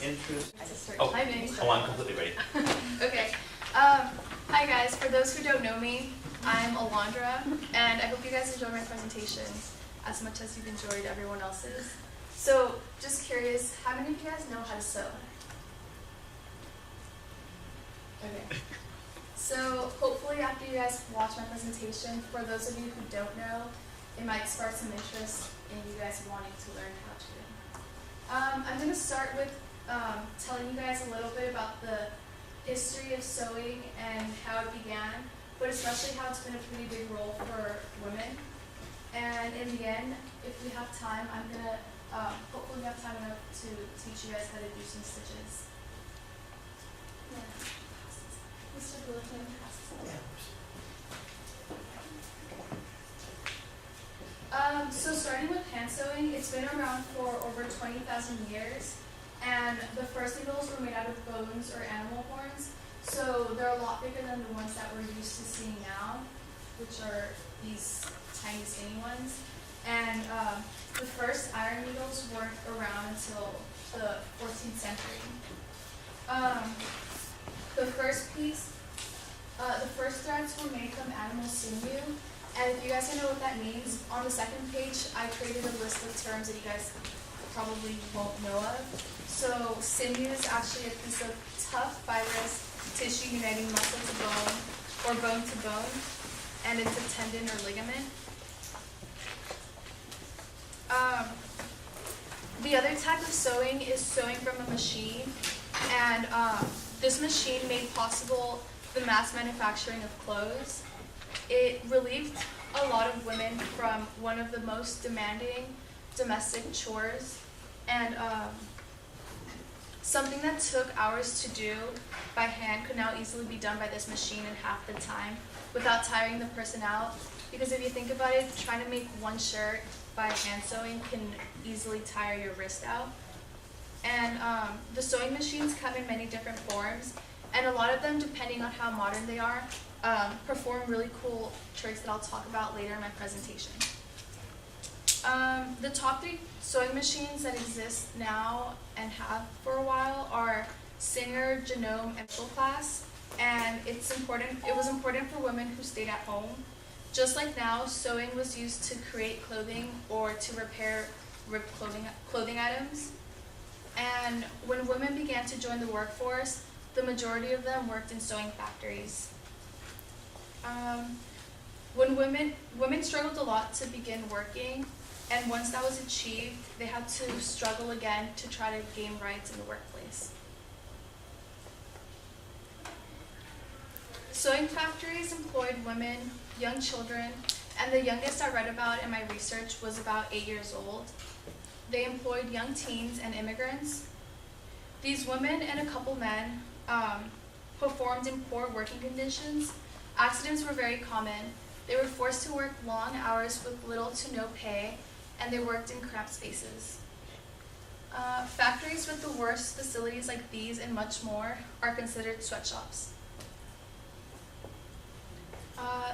interest. I just start Oh, timing. oh, I'm completely ready. Okay. Hi guys. For those who don't know me, I'm Alondra, and I hope you guys enjoyed my presentation as much as you've enjoyed everyone else's. So, just curious, how many of you guys know how to sew? Okay. So, hopefully after you guys watch my presentation, for those of you who don't know, it might spark some interest in you guys wanting to learn how to. I'm going to start with telling you guys a little bit about the history of sewing and how it began, but especially how it's been a pretty big role for women. And in the end, if we have time, I'm going to, hopefully we have time enough to teach you guys how to do some stitches. Yeah. Mr. Bulletin passes. So starting with hand sewing, it's been around for over 20,000 years, and the first needles were made out of bones or animal horns, so they're a lot bigger than the ones that we're used to seeing now, which are these tiny skinny ones. And the first iron needles weren't around until the 14th century. The first threads were made from animal sinew. And if you guys don't know what that means, on the second page, I created a list of terms that you guys probably won't know of. So sinew is actually a piece of tough, fibrous tissue uniting muscle to bone, or bone to bone, and it's a tendon or ligament. The other type of sewing is sewing from a machine, and this machine made possible the mass manufacturing of clothes. It relieved a lot of women from one of the most demanding domestic chores, and something that took hours to do by hand could now easily be done by this machine in half the time without tiring the person out. Because if you think about it, trying to make one shirt by hand sewing can easily tire your wrist out. And the sewing machines come in many different forms, and a lot of them, depending on how modern they are, perform really cool tricks that I'll talk about later in my presentation. The top 3 sewing machines that exist now and have for a while are Singer, Genome, and Mitchell class, and it was important for women who stayed at home. Just like now, sewing was used to create clothing or to repair ripped clothing items. And when women began to join the workforce, the majority of them worked in sewing factories. When women struggled a lot to begin working, and once that was achieved, they had to struggle again to try to gain rights in the workplace. Sewing factories employed women, young children, and the youngest I read about in my research was about 8 years old. They employed young teens and immigrants. These women and a couple men performed in poor working conditions. Accidents were very common. They were forced to work long hours with little to no pay, and they worked in cramped spaces. Factories with the worst facilities like these and much more are considered sweatshops.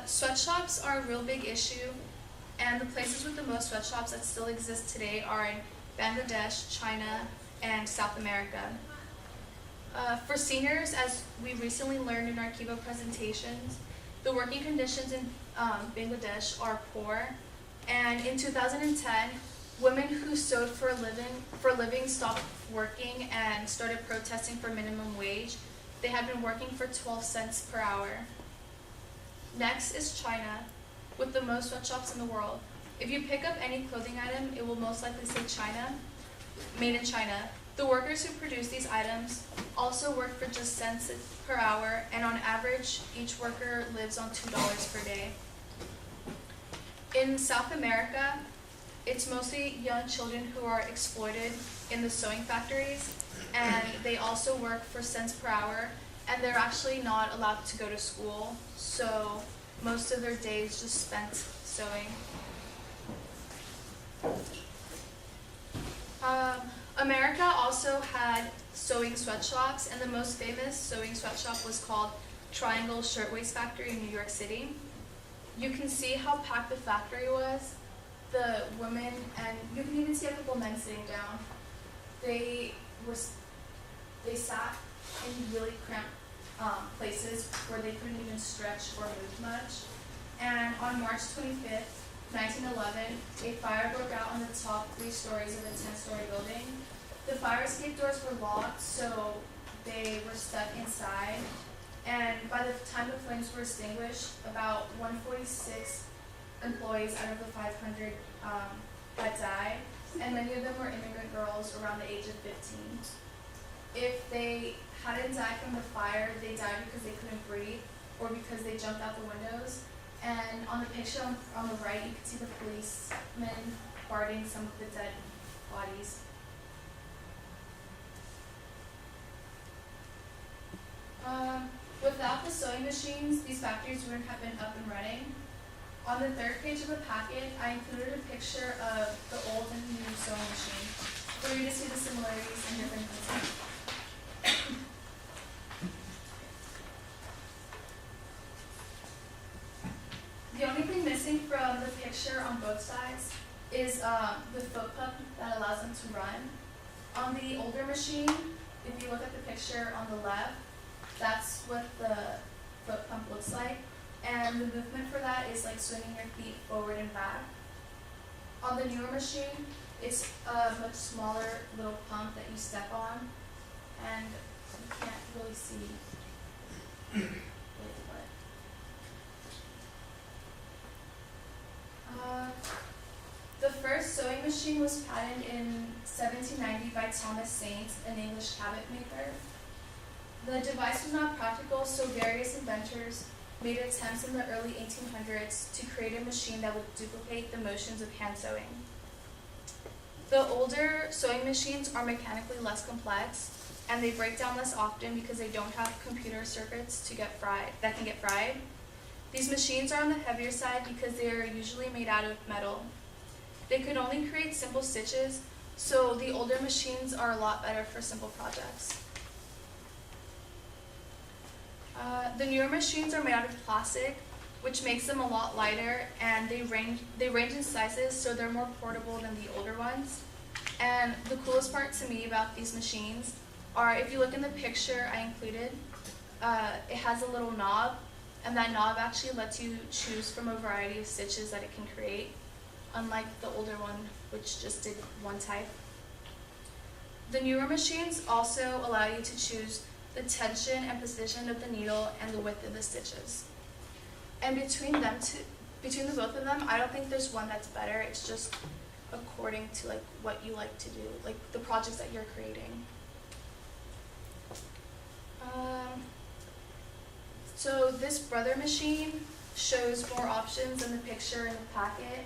Sweatshops are a real big issue, and the places with the most sweatshops that still exist today are in Bangladesh, China, and South America. For seniors, as we recently learned in our Kiva presentations, the working conditions in Bangladesh are poor, and in 2010, women who sewed for a living stopped working and started protesting for minimum wage. They had been working for 12 cents per hour. Next is China, with the most sweatshops in the world. If you pick up any clothing item, it will most likely say China, made in China. The workers who produce these items also work for just cents per hour, and on average, each worker lives on $2 per day. In South America, it's mostly young children who are exploited in the sewing factories, and they also work for cents per hour, and they're actually not allowed to go to school, so most of their days just spent sewing. America also had sewing sweatshops, and the most famous sewing sweatshop was called Triangle Shirtwaist Factory in New York City. You can see how packed the factory was. The women, and you can even see a couple men sitting down. They were they sat in really cramped places where they couldn't even stretch or move much. And on March 25th, 1911, a fire broke out on the top 3 stories of a 10-story building. The fire escape doors were locked, so they were stuck inside. And by the time the flames were extinguished, about 146 employees out of the 500 had died, and many of them were immigrant girls around the age of 15. If they hadn't died from the fire, they died because they couldn't breathe or because they jumped out the windows. And on the picture on the right, you can see the policemen guarding some of the dead bodies. Without the sewing machines, these factories wouldn't have been up and running. On the 3rd page of the packet, I included a picture of the old and new sewing machine for you to see the similarities and differences. The only thing missing from the picture on both sides is the foot pump that allows them to run. On the older machine, if you look at the picture on the left, that's what the foot pump looks like. And the movement for that is like swinging your feet forward and back. On the newer machine, it's a much smaller little pump that you step on, and you can't really see it, the first sewing machine was patented in 1790 by Thomas Saint, an English cabinet maker. The device was not practical, so various inventors made attempts in the early 1800s to create a machine that would duplicate the motions of hand sewing. The older sewing machines are mechanically less complex, and they break down less often because they don't have computer circuits that can get fried. These machines are on the heavier side because they are usually made out of metal. They could only create simple stitches, so the older machines are a lot better for simple projects. The newer machines are made out of plastic, which makes them a lot lighter, and they range in sizes, so they're more portable than the older ones. And the coolest part to me about these machines are, if you look in the picture I included, it has a little knob, and that knob actually lets you choose from a variety of stitches that it can create, unlike the older one, which just did one type. The newer machines also allow you to choose the tension and position of the needle and the width of the stitches. And between the both of them, I don't think there's one that's better. It's just according to like what you like to do, like the projects that you're creating. So this brother machine shows more options than the picture in the packet,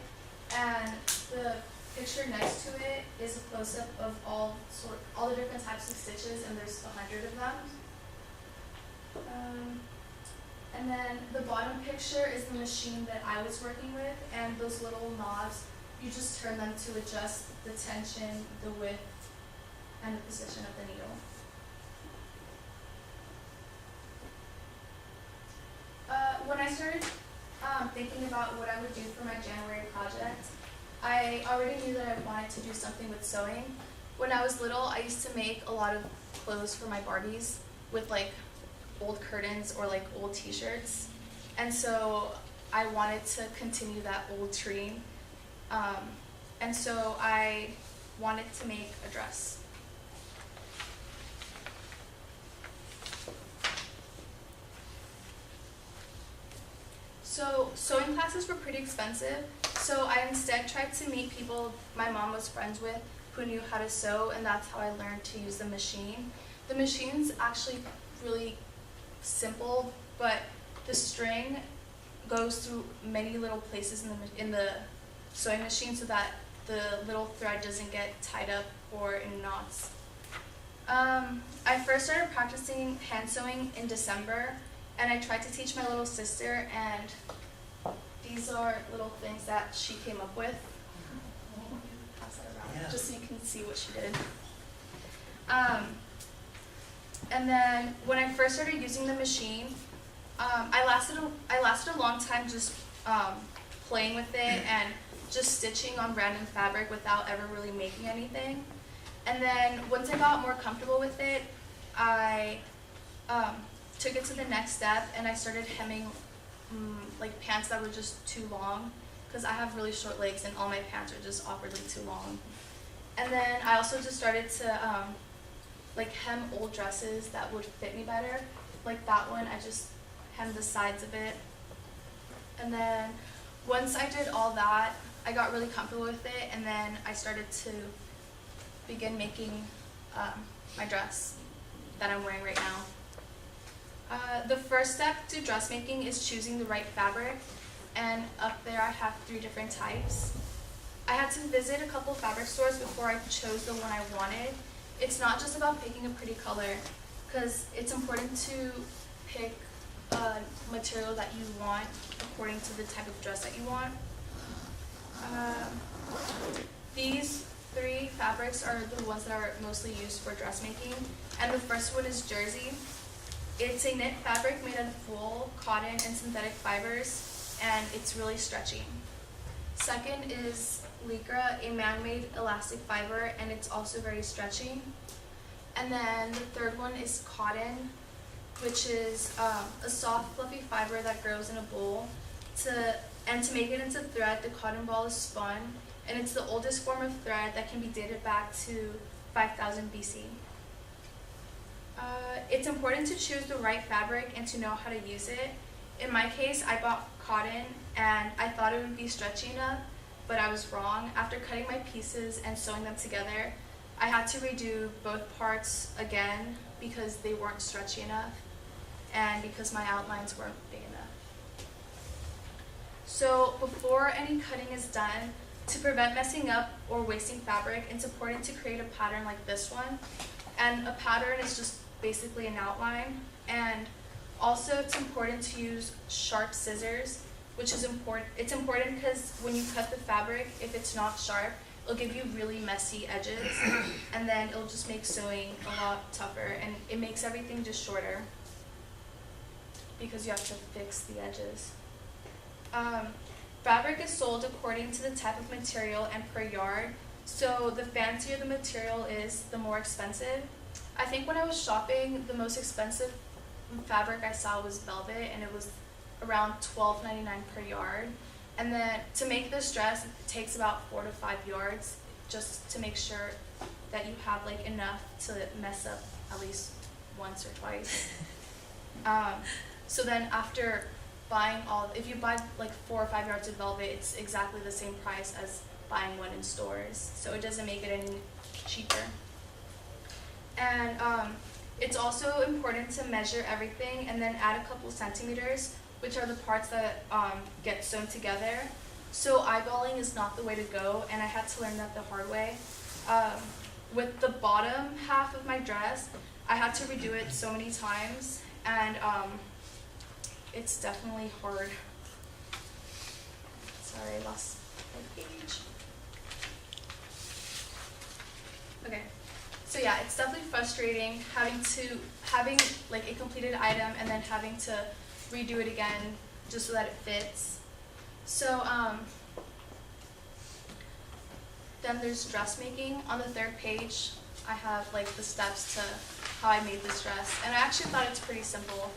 and the picture next to it is a close-up of all the different types of stitches, and there's 100 of them. And then the bottom picture is the machine that I was working with, and those little knobs, you just turn them to adjust the tension, the width, and the position of the needle. When I started thinking about what I would do for my January project, I already knew that I wanted to do something with sewing. When I was little, I used to make a lot of clothes for my Barbies with like old curtains or like old t-shirts, and so I wanted to continue that old trend, and so I wanted to make a dress. So sewing classes were pretty expensive, so I instead tried to meet people my mom was friends with who knew how to sew, and that's how I learned to use the machine. The machine's actually really simple, but the string goes through many little places in the sewing machine so that the little thread doesn't get tied up or in knots. I first started practicing hand sewing in December, and I tried to teach my little sister, and these are little things that she came up with. Pass that around, just so you can see what she did. And then when I first started using the machine, I lasted a long time just playing with it and just stitching on random fabric without ever really making anything. And then once I got more comfortable with it, I took it to the next step and I started hemming like pants that were just too long, because I have really short legs and all my pants are just awkwardly too long. And then I also just started to like hem old dresses that would fit me better. Like that one, I just hemmed the sides of it. And then once I did all that, I got really comfortable with it, and then I started to begin making my dress that I'm wearing right now. The first step to dressmaking is choosing the right fabric, and up there I have 3 different types. I had to visit a couple of fabric stores before I chose the one I wanted. It's not just about picking a pretty color, because it's important to pick a material that you want according to the type of dress that you want. These 3 fabrics are the ones that are mostly used for dressmaking, and the first one is jersey. It's a knit fabric made out of wool, cotton, and synthetic fibers, and it's really stretchy. Second is lycra, a man-made elastic fiber, and it's also very stretchy. And then the third one is cotton, which is a soft, fluffy fiber that grows in a bowl. To make it into thread, the cotton ball is spun, and it's the oldest form of thread that can be dated back to 5000 BC. It's important to choose the right fabric and to know how to use it. In my case, I bought cotton and I thought it would be stretchy enough, but I was wrong. After cutting my pieces and sewing them together, I had to redo both parts again because they weren't stretchy enough and because my outlines weren't big enough. So before any cutting is done, to prevent messing up or wasting fabric, it's important to create a pattern like this one. And a pattern is just basically an outline. And also it's important to use sharp scissors, which is important. It's important because when you cut the fabric, if it's not sharp, it'll give you really messy edges, and then it'll just make sewing a lot tougher, and it makes everything just shorter because you have to fix the edges. Fabric is sold according to the type of material and per yard, so the fancier the material is, the more expensive. I think when I was shopping, the most expensive fabric I saw was velvet, and it was around $12.99 per yard. And then to make this dress, it takes about 4 to 5 yards, just to make sure that you have like enough to mess up at least once or twice. So then after buying if you buy like 4 or 5 yards of velvet, it's exactly the same price as buying one in stores. So it doesn't make it any cheaper. And it's also important to measure everything and then add a couple centimeters, which are the parts that get sewn together. So eyeballing is not the way to go, and I had to learn that the hard way. With the bottom half of my dress, I had to redo it so many times, and it's definitely hard. Sorry, I lost my page. Okay. So yeah, it's definitely frustrating having like a completed item and then having to redo it again just so that it fits. So then there's dressmaking. On the 3rd page, I have like the steps to how I made this dress, and I actually thought it's pretty simple.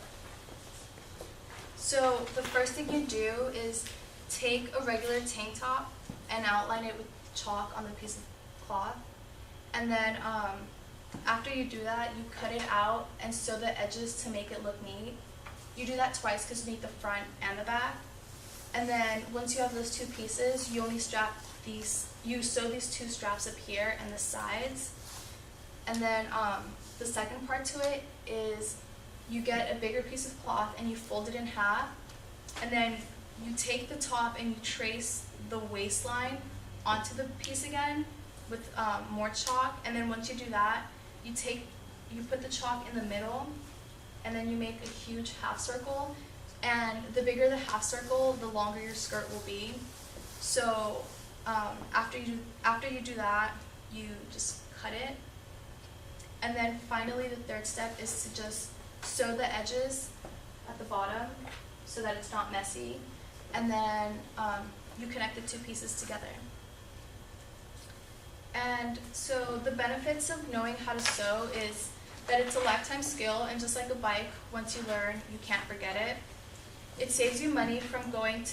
So the first thing you do is take a regular tank top and outline it with chalk on the piece of cloth. And then after you do that, you cut it out and sew the edges to make it look neat. You do that twice because you need the front and the back. And then once you have those 2 pieces, you sew these 2 straps up here and the sides. And then the second part to it is you get a bigger piece of cloth and you fold it in half. And then you take the top and you trace the waistline onto the piece again with more chalk. And then once you do that, you put the chalk in the middle, and then you make a huge half circle. And the bigger the half circle, the longer your skirt will be. So after you do that, you just cut it. And then finally, the 3rd step is to just sew the edges at the bottom so that it's not messy. And then you connect the 2 pieces together. And so the benefits of knowing how to sew is that it's a lifetime skill, and just like a bike, once you learn, you can't forget it. It saves you money from going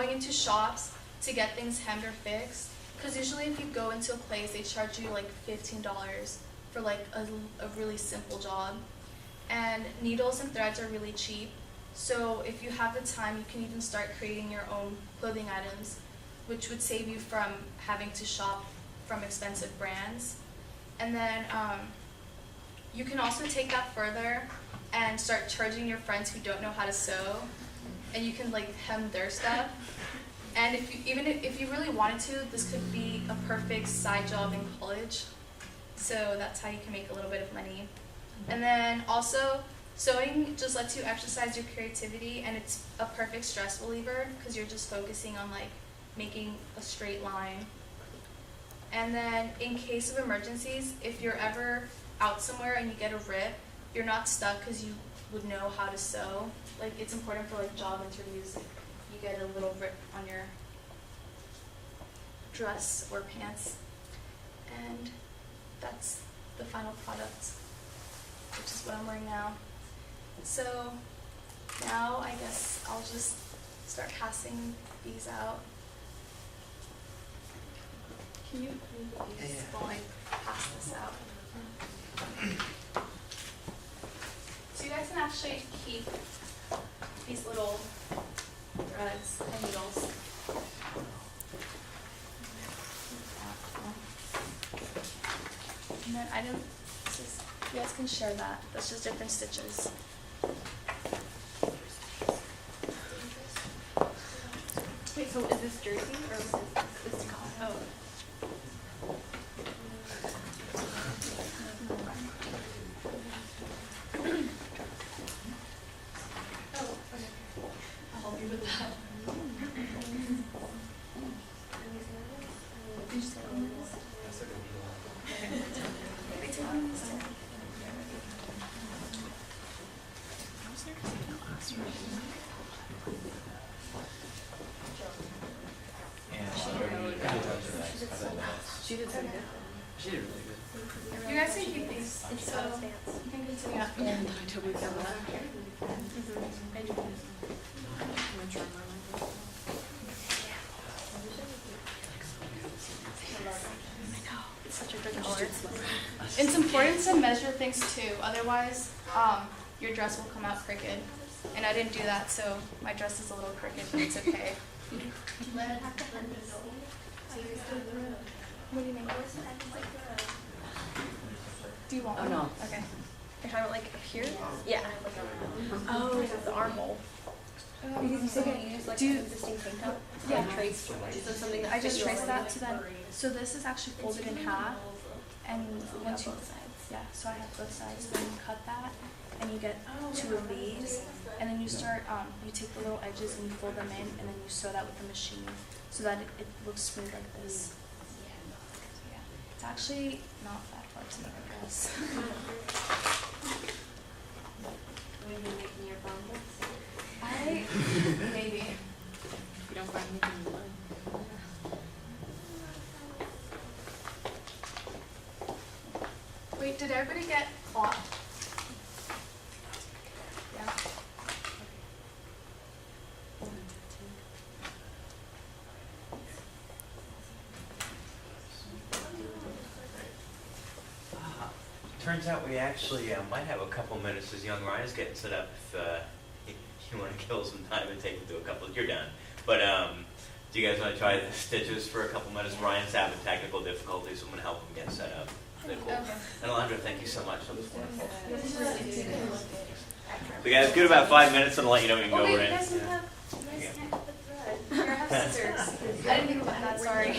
into shops to get things hemmed or fixed, because usually if you go into a place, they charge you like $15 for like a really simple job. And needles and threads are really cheap, so if you have the time, you can even start creating your own clothing items, which would save you from having to shop from expensive brands. And then you can also take that further and start charging your friends who don't know how to sew, and you can like hem their stuff. And if you really wanted to, this could be a perfect side job in college. So that's how you can make a little bit of money. And then also, sewing just lets you exercise your creativity, and it's a perfect stress reliever because you're just focusing on like making a straight line. And then in case of emergencies, if you're ever out somewhere and you get a rip, you're not stuck because you would know how to sew. Like, it's important for like job interviews if you get a little rip on your dress or pants. And that's the final product, which is what I'm wearing now. So now I guess I'll just start passing these out. Can you move these while I pass this out? So you guys can actually keep these little threads and needles. And then you guys can share that. That's just different stitches. Wait, so is this jersey or is this cotton? Oh. I'll help you with that. You just get on this. She did so good. She did really good. You guys can keep these, so you can continue. Yeah, I totally found that. It's such a good color. It's important to measure things too, otherwise your dress will come out crooked. And I didn't do that, so my dress is a little crooked, but it's okay. What do you mean? Do you want one? no. Okay. You're talking about like up here? Yeah. Oh, the armhole. Because you said you use like an existing tank top? Yeah. Like traced. So something that I just traced that to then, so this is actually folded in half, and once you, yeah, so I have both sides, then you cut that, and you get two of these, and then you start, you take the little edges and you fold them in, and then you sew that with the machine, so that it looks smooth like this. Yeah. It's actually not that hard to make a dress. Will you be making your bundles? Maybe. You don't find anything you like. Wait, did everybody get cloth? Yeah. Turns out we actually might have a couple minutes as young Ryan's getting set up if you want to kill some time and take him through a couple. You're done. But do you guys want to try the stitches for a couple minutes? Ryan's having technical difficulties, so I'm going to help him get set up. Cool. Okay. And Alondra, thank you so much. That was wonderful. So guys, give it about 5 minutes and I'll let you know when you can go wait, in. you guys can have, here, have scissors. I didn't think about that, sorry.